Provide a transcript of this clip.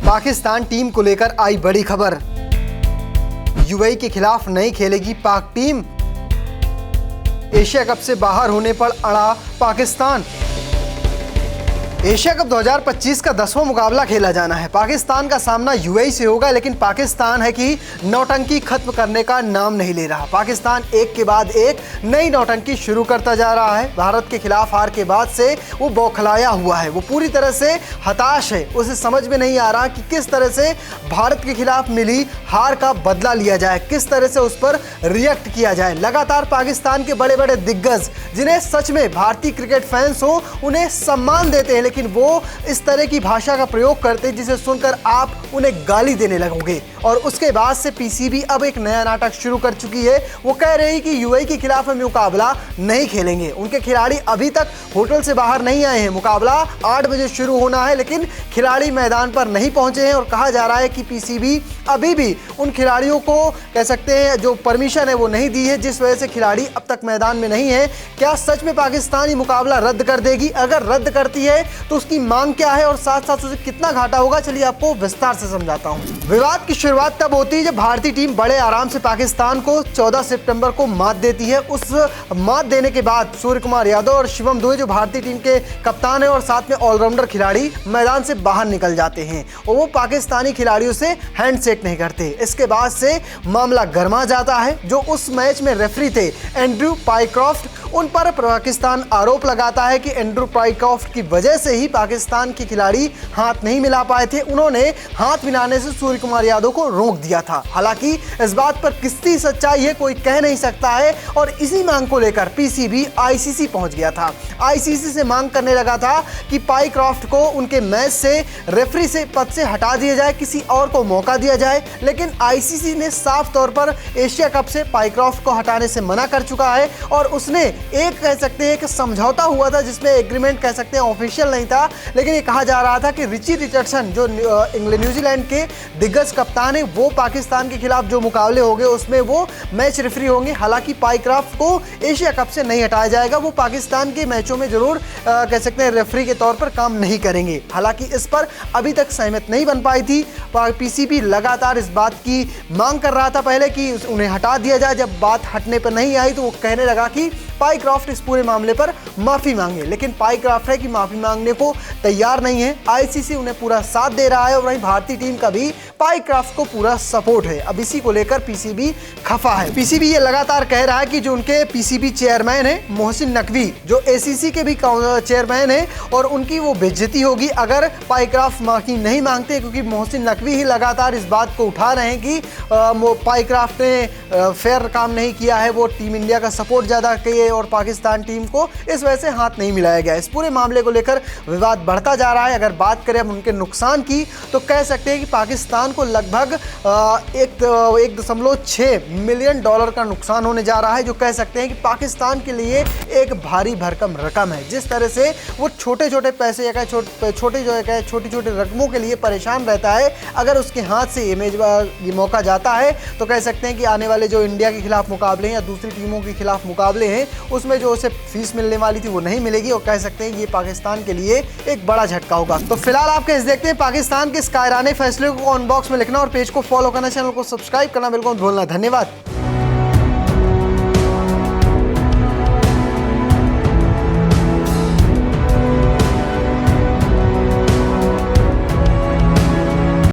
Pakistan team को लेकर आई बड़ी खबर। यूएई के खिलाफ नहीं खेलेगी पाक टीम। एशिया कप से बाहर होने पर अड़ा पाकिस्तान। एशिया कप 2025 का 10वां मुकाबला खेला जाना है। पाकिस्तान का सामना यूएई से होगा, लेकिन पाकिस्तान है कि नौटंकी खत्म करने का नाम नहीं ले रहा। पाकिस्तान एक के बाद एक नई नौटंकी शुरू करता जा रहा है। भारत के खिलाफ हार के बाद से वो बौखलाया हुआ है, वो पूरी तरह से हताश है। उसे समझ में नहीं आ रहा कि किस तरह से भारत के खिलाफ मिली हार का बदला लिया जाए, किस तरह से उस पर रिएक्ट किया जाए। लगातार पाकिस्तान के बड़े बड़े दिग्गज, जिन्हें सच में भारतीय क्रिकेट फैंस हो, उन्हें सम्मान देते हैं, लेकिन वो इस तरह की भाषा का प्रयोग करते हैं जिसे सुनकर आप उन्हें गाली देने लगोगे। और उसके बाद से पीसीबी अब एक नया नाटक शुरू कर चुकी है। वो कह रही कि यूएई के खिलाफ हम मुकाबला नहीं खेलेंगे। उनके खिलाड़ी अभी तक होटल से बाहर नहीं आए हैं। मुकाबला 8 बजे शुरू होना है, लेकिन खिलाड़ी मैदान पर नहीं पहुंचे हैं। और कहा जा रहा है कि पीसीबी अभी भी उन खिलाड़ियों को कह सकते हैं जो परमिशन है वो नहीं दी है, जिस वजह से खिलाड़ी अब तक मैदान में नहीं है। क्या सच में पाकिस्तान ये मुकाबला रद्द कर देगी? अगर रद्द करती है तो उसकी मांग क्या है और साथ साथ उसे कितना घाटा होगा, चलिए आपको विस्तार से समझाता हूं। विवाद की शुरुआत तब होती है जब भारतीय टीम बड़े आराम से पाकिस्तान को 14 सितंबर को मात देती है। उस मात देने के बाद सूर्य कुमार यादव और शिवम दुबे, जो भारतीय टीम के कप्तान है और साथ में ऑलराउंडर खिलाड़ी, मैदान से बाहर निकल जाते हैं और वो पाकिस्तानी खिलाड़ियों से हैंडशेक नहीं करते। इसके बाद से मामला गर्मा जाता है। जो उस मैच में रेफरी थे एंड्रू पाइक्रॉफ्ट, उन पर पाकिस्तान आरोप लगाता है कि एंड्रू पाइक्रॉफ्ट की वजह से ही पाकिस्तान के खिलाड़ी हाथ नहीं मिला पाए थे। उन्होंने हाथ मिलाने से सूर्य कुमार यादव को रोक दिया था। हालांकि इस बात पर कितनी सच्चाई है कोई कह नहीं सकता है। और इसी मांग को लेकर पीसीबी आईसीसी पहुंच गया था। आईसीसी से मांग करने लगा था कि पाइक्रॉफ्ट को उनके मैच से रेफरी से पद से हटा दिया जाए, किसी और को मौका दिया जाए। लेकिन आईसीसी ने साफ तौर पर एशिया कप से पाइक्रॉफ्ट को हटाने से मना कर चुका है। और उसने एक कह सकते हैं कि समझौता हुआ था, जिसमें एग्रीमेंट कह सकते हैं ऑफिशियल नहीं था, लेकिन ये कहा जा रहा था कि रिची रिचर्डसन, जो न्यूजीलैंड के दिग्गज कप्तान है, वो पाकिस्तान के खिलाफ जो मुकाबले होंगे उसमें वो मैच रेफरी होंगे। हालांकि पाइक्रॉफ्ट को एशिया कप से नहीं हटाया जाएगा, वो पाकिस्तान के मैचों में जरूर कह सकते हैं रेफरी के तौर पर काम नहीं करेंगे। हालांकि इस पर अभी तक सहमत नहीं बन पाई थी। पीसीबी लगातार इस बात की मांग कर रहा था पहले कि उन्हें हटा दिया जाए। जब बात हटने पर नहीं आई तो वो कहने लगा कि पाइक्रॉफ्ट इस पूरे मामले पर माफी मांगे, लेकिन पाइक्रॉफ्ट है कि माफी मांगने को तैयार नहीं है। आईसीसी उन्हें पूरा साथ दे रहा है और वहीं भारतीय टीम का भी पाइक्रॉफ्ट को पूरा सपोर्ट है। अब इसी को लेकर पीसीबी खफा है। पीसीबी ये लगातार कह रहा है कि जो उनके पीसीबी चेयरमैन है मोहसिन नकवी, जो एसीसी के भी चेयरमैन है, और उनकी वो बेइज्जती होगी अगर पाइक्रॉफ्ट माफी नहीं मांगते, क्योंकि मोहसिन नकवी ही लगातार इस बात को उठा रहे हैं कि पाइक्रॉफ्ट ने फेयर काम नहीं किया है, वो टीम इंडिया का सपोर्ट ज़्यादा किए और पाकिस्तान टीम को इस वजह से हाथ नहीं मिलाया गया। इस पूरे मामले को लेकर विवाद बढ़ता जा रहा है। अगर बात करें हम उनके नुकसान की तो कह सकते हैं कि पाकिस्तान को लगभग 1.6 मिलियन डॉलर का नुकसान होने जा रहा है, जो कह सकते हैं कि पाकिस्तान के लिए एक भारी भरकम रकम है। जिस तरह से वो छोटे छोटे पैसे या छोटी छोटी रकमों के लिए परेशान रहता है, अगर उसके हाथ से ये मौका जाता है तो कह सकते हैं कि आने वाले जो इंडिया के खिलाफ मुकाबले हैं या दूसरी टीमों के खिलाफ मुकाबले हैं, उसमें जो उसे फीस मिलने वाली थी वो नहीं मिलेगी। और कह सकते हैं ये पाकिस्तान के लिए एक बड़ा झटका होगा। तो फिलहाल आप कैसे देखते हैं पाकिस्तान के इस कायराने फैसले को? कमेंट बॉक्स में लिखना और पेज को फॉलो करना, चैनल को सब्सक्राइब करना बिल्कुल मत भूलना। धन्यवाद।